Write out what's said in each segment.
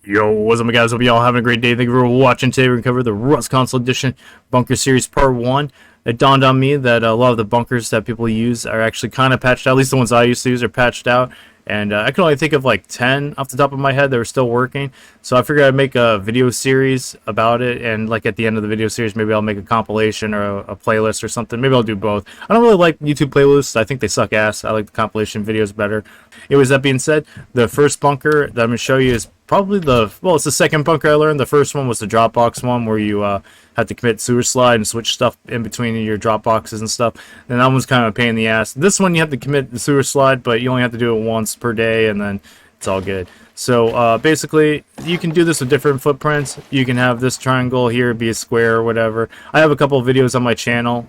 Yo, what's up, guys? Hope y'all having a great day. Thank you for watching. Today we're going to cover the RustConsole Edition Bunker Series Part 1. It dawned on me that a lot of the bunkers that people use are actually kind of patched out. At least the ones I used to use are patched out. And I can only think of like 10 off the top of my head that were still working. So I figured I'd make a video series about it. And like at the end of the video series, maybe I'll make a compilation or a playlist or something. Maybe I'll do both. I don't really like YouTube playlists. I think they suck ass. I like the compilation videos better. Anyways, that being said, the first bunker that I'm going to show you is probably it's the second bunker I learned. The first one was the Dropbox one, where you had to commit sewer slide and switch stuff in between your Dropboxes and stuff. And that one's kind of a pain in the ass. This one you have to commit the sewer slide, but you only have to do it once per day, and then it's all good. So basically, you can do this with different footprints. You can have this triangle here be a square or whatever. I have a couple of videos on my channel,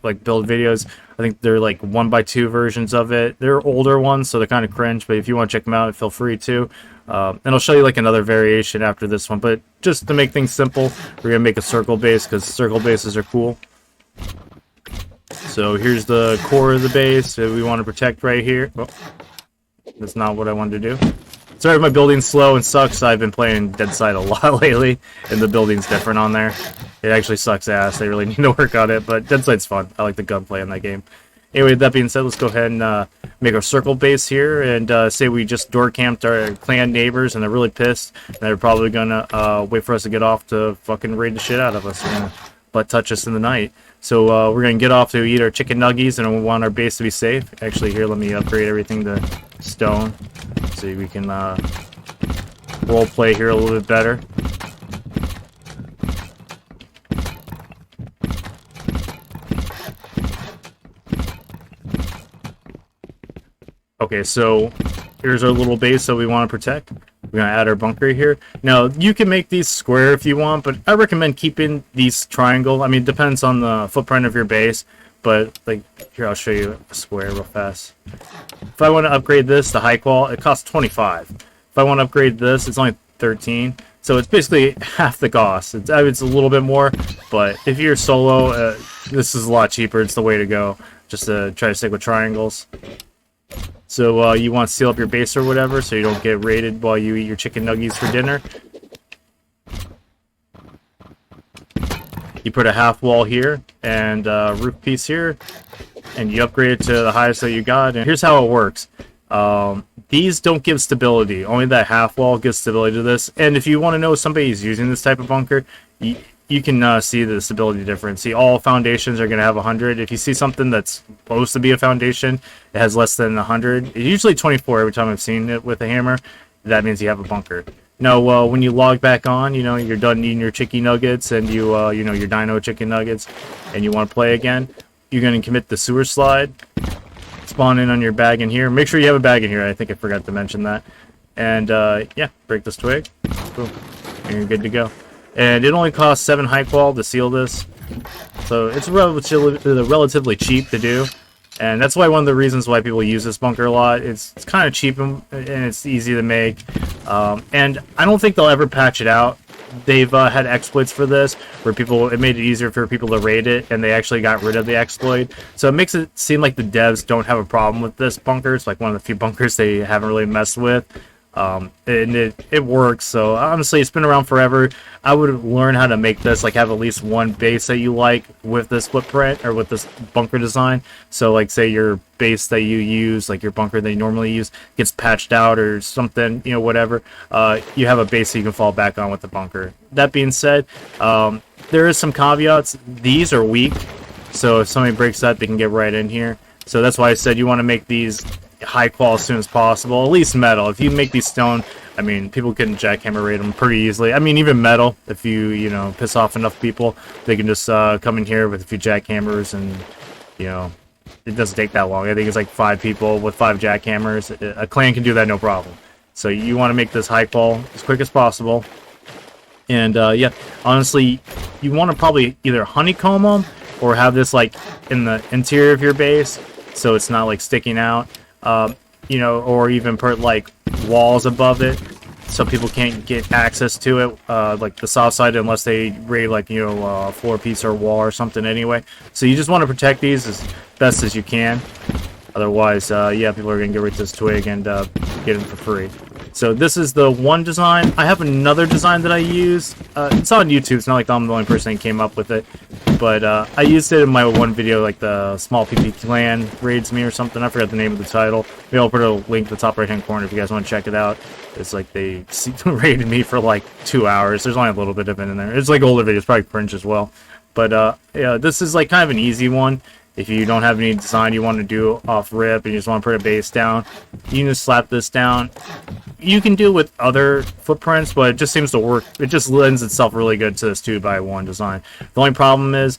like build videos. I think they're like 1x2 versions of it. They're older ones, so they're kind of cringe, but if you want to check them out, feel free to. And I'll show you like another variation after this one, but just to make things simple, we're going to make a circle base because circle bases are cool. So here's the core of the base that we want to protect right here. Oh, that's not what I wanted to do. Sorry if my building's slow and sucks. I've been playing Dead Side a lot lately, and the building's different on there. It actually sucks ass. They really need to work on it, but Dead Side's fun. I like the gunplay in that game. Anyway, that being said, let's go ahead and make our circle base here, and say we just door camped our clan neighbors, and they're really pissed. And they're probably gonna wait for us to get off to fucking raid the shit out of us, and butt touch us in the night. So we're gonna get off to eat our chicken nuggies, and we want our base to be safe. Actually, here, let me upgrade everything to stone, so we can role play here a little bit better. Okay, so here's our little base that we want to protect. We're going to add our bunker here. Now, you can make these square if you want, but I recommend keeping these triangle. I mean, it depends on the footprint of your base, but like here, I'll show you a square real fast. If I want to upgrade this to high qual, it costs 25. If I want to upgrade this, it's only 13. So it's basically half the cost. It's a little bit more, but if you're solo, this is a lot cheaper. It's the way to go, just to try to stick with triangles. So you want to seal up your base or whatever, so you don't get raided while you eat your chicken nuggies for dinner. You put a half wall here and a roof piece here, and you upgrade it to the highest that you got. And here's how it works. These don't give stability. Only that half wall gives stability to this. And if you want to know if somebody's using this type of bunker, you can see the stability difference. See, all foundations are going to have 100. If you see something that's supposed to be a foundation, it has less than 100. It's usually 24 every time I've seen it with a hammer. That means you have a bunker. Now, when you log back on, you know, you're done eating your chicken nuggets and you know, your dino chicken nuggets, and you want to play again, you're going to commit the sewer slide, spawn in on your bag in here. Make sure you have a bag in here. I think I forgot to mention that. And, yeah, break this twig. Boom. And you're good to go. And it only costs 7 high qual to seal this, so it's relatively cheap to do, and that's why one of the reasons why people use this bunker a lot. It's kind of cheap and it's easy to make, and I don't think they'll ever patch it out. They've had exploits for this where it made it easier for people to raid it, and they actually got rid of the exploit. So it makes it seem like the devs don't have a problem with this bunker. It's like one of the few bunkers they haven't really messed with. And it works. So honestly, it's been around forever. I would learn how to make this, like have at least one base that you like with this footprint or with this bunker design. So like say your base that you use, like your bunker that you normally use, gets patched out or something, you know, whatever, you have a base that you can fall back on with the bunker. That being said, there is some caveats. These are weak, so if somebody breaks that, they can get right in here. So that's why I said you want to make these high qual as soon as possible, at least metal. If you make these stone, I mean, people can jackhammer raid them pretty easily. I mean, even metal, if you know, piss off enough people, they can just come in here with a few jackhammers, and you know, it doesn't take that long. I think it's like 5 people with 5 jackhammers. A clan can do that no problem. So you want to make this high qual as quick as possible. And yeah, honestly, you want to probably either honeycomb them or have this like in the interior of your base, so it's not like sticking out. You know, or even put like walls above it so people can't get access to it, like the south side, unless they raid like, you know, a floor piece or wall or something anyway. So you just want to protect these as best as you can. Otherwise, yeah, people are gonna get rid of this twig and get them for free. So this is the one design. I have another design that I use. It's on YouTube. It's not like I'm the only person that came up with it. But I used it in my one video, like the small PP clan raids me or something. I forgot the name of the title. Maybe I'll put a link in the top right hand corner if you guys want to check it out. It's like they raided me for like 2 hours. There's only a little bit of it in there. It's like older videos, probably cringe as well. But yeah, this is like kind of an easy one. If you don't have any design you want to do off rip and you just want to put a base down, you can just slap this down. You can do it with other footprints, but it just seems to work. It just lends itself really good to this 2x1 design. The only problem is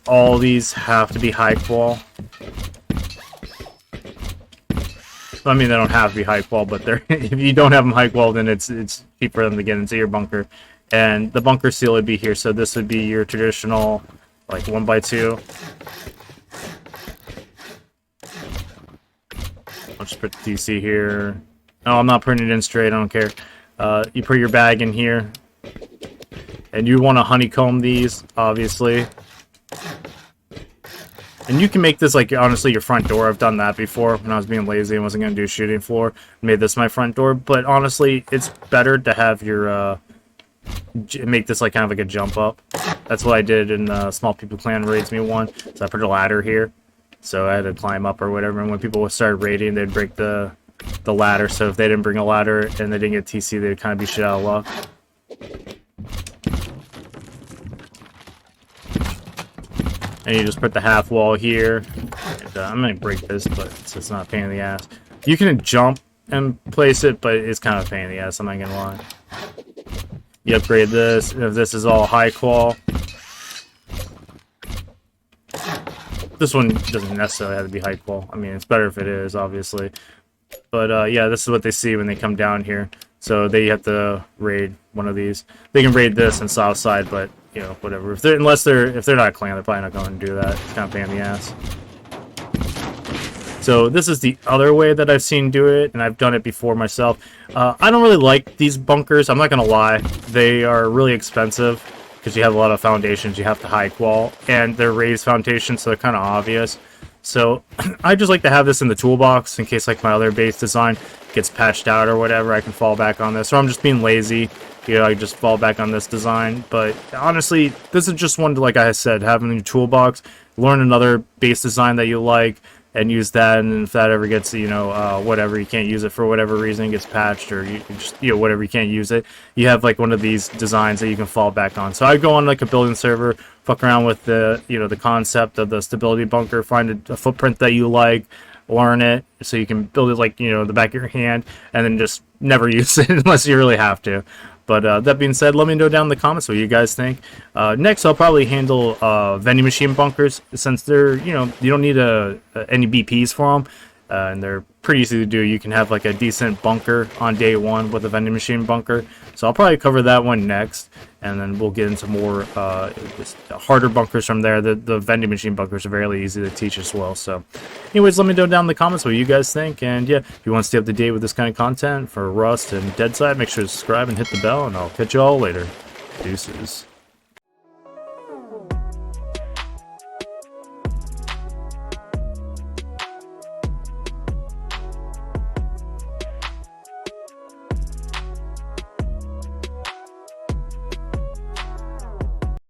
all these have to be high qual. I mean, they don't have to be high qual, but they're if you don't have them high qual, then it's cheap for them to get into your bunker. And the bunker seal would be here, so this would be your traditional like 1x2. I'll just put the DC here. No, I'm not putting it in straight. I don't care. You put your bag in here, and you want to honeycomb these, obviously. And you can make this like honestly your front door. I've done that before when I was being lazy and wasn't gonna do shooting floor. Made this my front door, but honestly, it's better to have your make this like kind of like a jump up. That's what I did in Small People Clan Raids Me 1. So I put a ladder here, so I had to climb up or whatever. And when people would start raiding, they'd break the ladder. So if they didn't bring a ladder and they didn't get TC, they'd kind of be shit out of luck. And you just put the half wall here. And, I'm gonna break this, but it's not a pain in the ass. You can jump and place it, but it's kind of a pain in the ass. I'm not gonna lie. You upgrade this. If this is all high qual, this one doesn't necessarily have to be high qual. I mean, it's better if it is, obviously. But yeah, this is what they see when they come down here. So they have to raid one of these. They can raid this and south side, but you know, whatever. If they're not a clan, they're probably not going to do that. It's kind of a pain in the ass. So this is the other way that I've seen do it, and I've done it before myself. I don't really like these bunkers. I'm not gonna lie. They are really expensive because you have a lot of foundations. You have to high qual, and they're raised foundations, so they're kind of obvious. So I just like to have this in the toolbox in case like my other base design gets patched out or whatever. I can fall back on this, or I'm just being lazy. You know, I just fall back on this design. But honestly, this is just one to, like I said, have in your toolbox. Learn another base design that you like and use that. And if that ever gets, you know, whatever, you can't use it for whatever reason, it gets patched, or you just, you know, whatever, you can't use it. You have like one of these designs that you can fall back on. So I go on like a building server, fuck around with the, you know, the concept of the stability bunker, find a footprint that you like, learn it, so you can build it like, you know, the back of your hand, and then just never use it unless you really have to. But that being said, let me know down in the comments what you guys think. Next, I'll probably handle vending machine bunkers, since they're, you know, you don't need any BPs for them, and they're pretty easy to do. You can have like a decent bunker on day one with a vending machine bunker. So I'll probably cover that one next, and then we'll get into more harder bunkers from there. The vending machine bunkers are very easy to teach as well. So anyways, let me know down in the comments what you guys think. And yeah, if you want to stay up to date with this kind of content for Rust and Deadside, make sure to subscribe and hit the bell, and I'll catch you all later. Deuces.